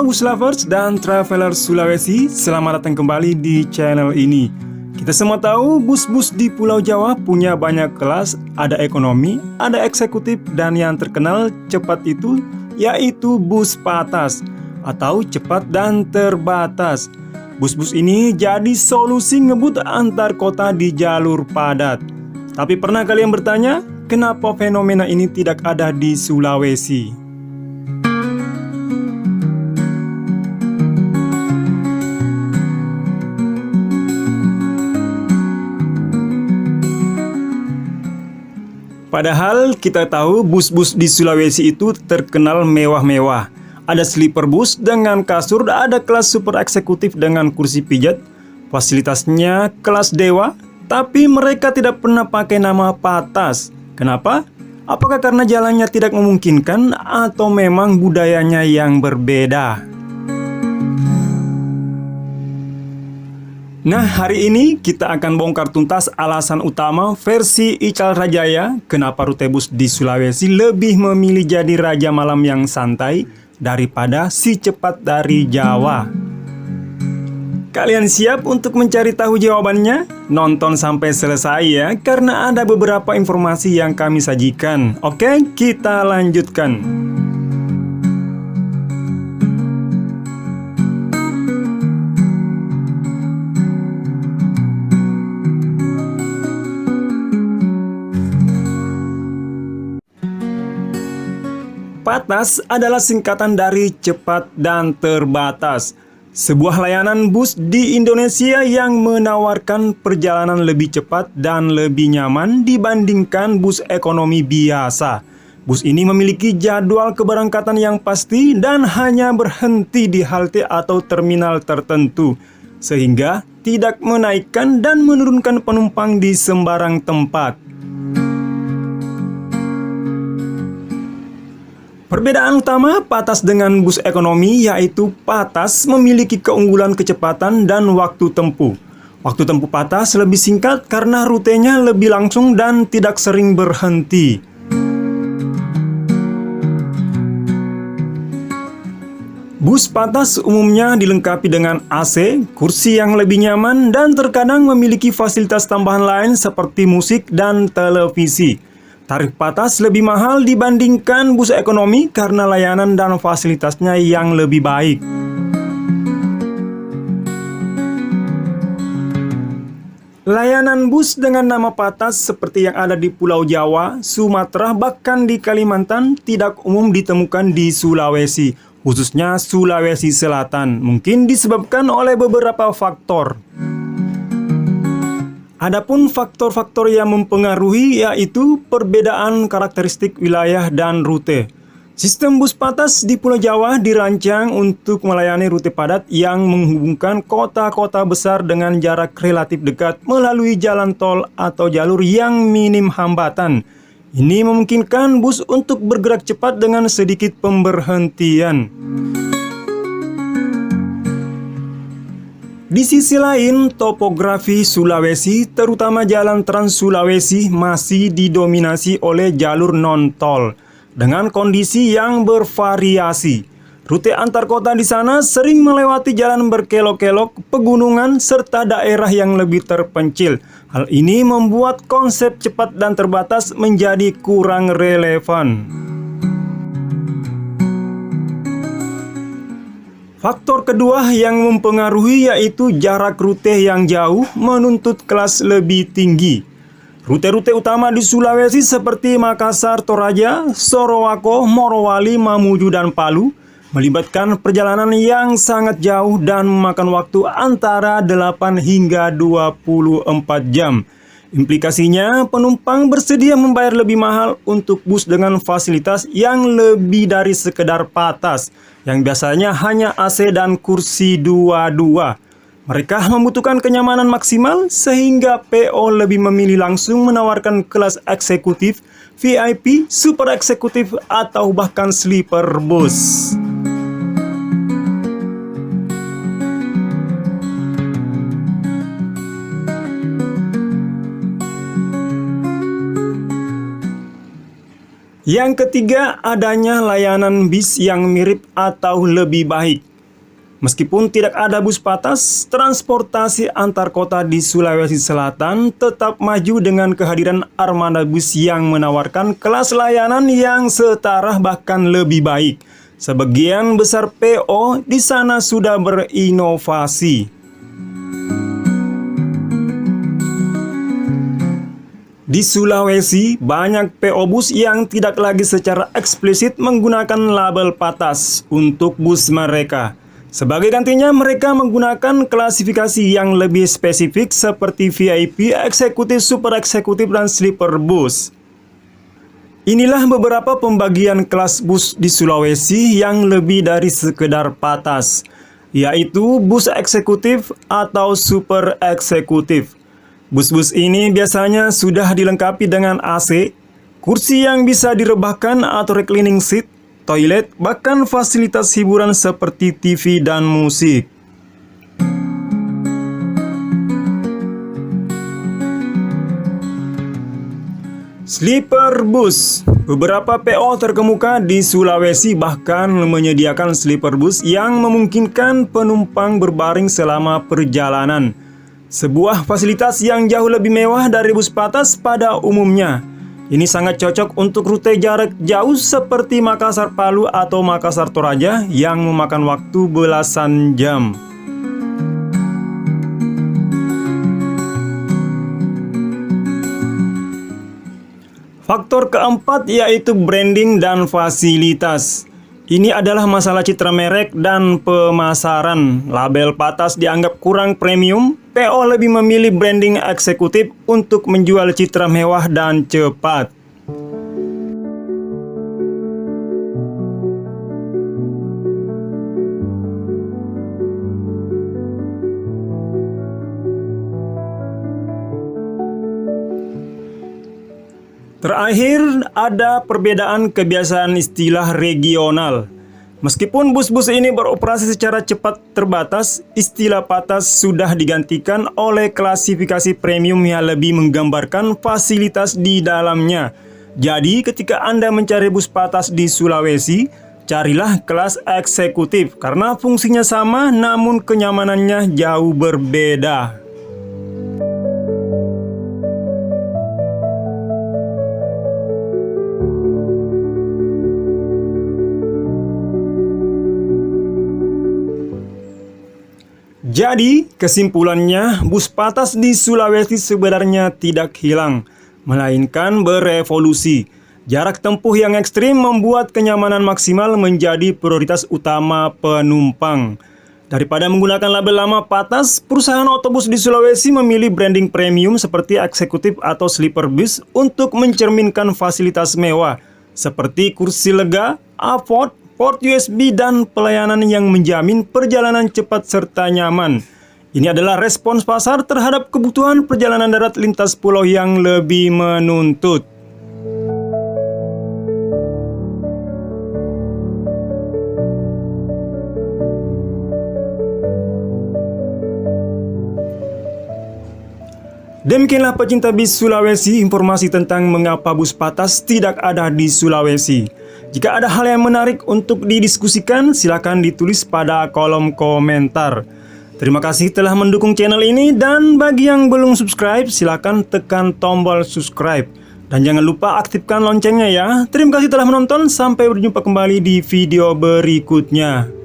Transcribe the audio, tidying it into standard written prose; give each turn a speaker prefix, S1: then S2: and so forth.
S1: bus lovers dan traveler Sulawesi, selamat datang kembali di channel ini. Kita semua tahu bus-bus di Pulau Jawa punya banyak kelas, ada ekonomi, ada eksekutif, dan yang terkenal cepat itu yaitu bus patas atau cepat dan terbatas. Bus-bus ini jadi solusi ngebut antar kota di jalur padat. Tapi pernah kalian bertanya, kenapa fenomena ini tidak ada di Sulawesi? Padahal kita tahu bus-bus di Sulawesi itu terkenal mewah-mewah. Ada sleeper bus dengan kasur, ada kelas super eksekutif dengan kursi pijat, fasilitasnya kelas dewa, tapi mereka tidak pernah pakai nama patas. Kenapa? Apakah karena jalannya tidak memungkinkan atau memang budayanya yang berbeda? Nah, hari ini kita akan bongkar tuntas alasan utama versi Ical Rajaya kenapa rute bus di Sulawesi lebih memilih jadi raja malam yang santai daripada si cepat dari Jawa. Kalian siap untuk mencari tahu jawabannya? Nonton sampai selesai ya, karena ada beberapa informasi yang kami sajikan. Oke, kita lanjutkan. Patas adalah singkatan dari cepat dan terbatas. Sebuah layanan bus di Indonesia yang menawarkan perjalanan lebih cepat dan lebih nyaman dibandingkan bus ekonomi biasa. Bus ini memiliki jadwal keberangkatan yang pasti dan hanya berhenti di halte atau terminal tertentu, sehingga tidak menaikkan dan menurunkan penumpang di sembarang tempat. Perbedaan utama patas dengan bus ekonomi yaitu patas memiliki keunggulan kecepatan dan waktu tempuh. Waktu tempuh patas lebih singkat karena rutenya lebih langsung dan tidak sering berhenti. Bus patas umumnya dilengkapi dengan AC, kursi yang lebih nyaman, dan terkadang memiliki fasilitas tambahan lain seperti musik dan televisi. Tarif patas lebih mahal dibandingkan bus ekonomi karena layanan dan fasilitasnya yang lebih baik. Layanan bus dengan nama patas seperti yang ada di Pulau Jawa, Sumatera, bahkan di Kalimantan tidak umum ditemukan di Sulawesi, khususnya Sulawesi Selatan. Mungkin disebabkan oleh beberapa faktor. Adapun faktor-faktor yang mempengaruhi yaitu perbedaan karakteristik wilayah dan rute. Sistem bus patas di Pulau Jawa dirancang untuk melayani rute padat yang menghubungkan kota-kota besar dengan jarak relatif dekat melalui jalan tol atau jalur yang minim hambatan. Ini memungkinkan bus untuk bergerak cepat dengan sedikit pemberhentian. Di sisi lain, topografi Sulawesi, terutama jalan Trans Sulawesi, masih didominasi oleh jalur non-tol dengan kondisi yang bervariasi. Rute antar kota di sana sering melewati jalan berkelok-kelok, pegunungan, serta daerah yang lebih terpencil. Hal ini membuat konsep cepat dan terbatas menjadi kurang relevan. Faktor kedua yang mempengaruhi yaitu jarak rute yang jauh menuntut kelas lebih tinggi. Rute-rute utama di Sulawesi seperti Makassar, Toraja, Sorowako, Morowali, Mamuju, dan Palu melibatkan perjalanan yang sangat jauh dan memakan waktu antara 8 hingga 24 jam. Implikasinya, penumpang bersedia membayar lebih mahal untuk bus dengan fasilitas yang lebih dari sekedar patas, yang biasanya hanya AC dan kursi dua-dua. Mereka membutuhkan kenyamanan maksimal sehingga PO lebih memilih langsung menawarkan kelas eksekutif, VIP, super eksekutif, atau bahkan sleeper bus. Yang ketiga, adanya layanan bis yang mirip atau lebih baik. Meskipun tidak ada bus patas, transportasi antar kota di Sulawesi Selatan tetap maju dengan kehadiran armada bus yang menawarkan kelas layanan yang setara bahkan lebih baik. Sebagian besar PO di sana sudah berinovasi. Di Sulawesi, banyak PO bus yang tidak lagi secara eksplisit menggunakan label patas untuk bus mereka. Sebagai gantinya, mereka menggunakan klasifikasi yang lebih spesifik seperti VIP, eksekutif, super eksekutif, dan sleeper bus. Inilah beberapa pembagian kelas bus di Sulawesi yang lebih dari sekedar patas, yaitu bus eksekutif atau super eksekutif. Bus-bus ini biasanya sudah dilengkapi dengan AC, kursi yang bisa direbahkan atau reclining seat, toilet, bahkan fasilitas hiburan seperti TV dan musik. Sleeper bus. Beberapa PO terkemuka di Sulawesi bahkan menyediakan sleeper bus yang memungkinkan penumpang berbaring selama perjalanan. Sebuah fasilitas yang jauh lebih mewah dari bus patas pada umumnya. Ini sangat cocok untuk rute jarak jauh seperti Makassar Palu atau Makassar Toraja yang memakan waktu belasan jam. Faktor keempat yaitu branding dan fasilitas. Ini adalah masalah citra merek dan pemasaran. Label patas dianggap kurang premium. PO lebih memilih branding eksekutif untuk menjual citra mewah dan cepat. Terakhir, ada perbedaan kebiasaan istilah regional. Meskipun bus-bus ini beroperasi secara cepat terbatas, istilah patas sudah digantikan oleh klasifikasi premium yang lebih menggambarkan fasilitas di dalamnya. Jadi, ketika Anda mencari bus patas di Sulawesi, carilah kelas eksekutif karena fungsinya sama namun kenyamanannya jauh berbeda. Jadi, kesimpulannya, bus patas di Sulawesi sebenarnya tidak hilang, melainkan berevolusi. Jarak tempuh yang ekstrim membuat kenyamanan maksimal menjadi prioritas utama penumpang. Daripada menggunakan label lama patas, perusahaan otobus di Sulawesi memilih branding premium seperti eksekutif atau sleeper bus untuk mencerminkan fasilitas mewah, seperti kursi lega, port USB, dan pelayanan yang menjamin perjalanan cepat serta nyaman. Ini adalah respons pasar terhadap kebutuhan perjalanan darat lintas pulau yang lebih menuntut. Demikianlah pecinta bis Sulawesi, informasi tentang mengapa bus patas tidak ada di Sulawesi. Jika ada hal yang menarik untuk didiskusikan, silakan ditulis pada kolom komentar. Terima kasih telah mendukung channel ini, dan bagi yang belum subscribe, silakan tekan tombol subscribe. Dan jangan lupa aktifkan loncengnya ya. Terima kasih telah menonton, sampai berjumpa kembali di video berikutnya.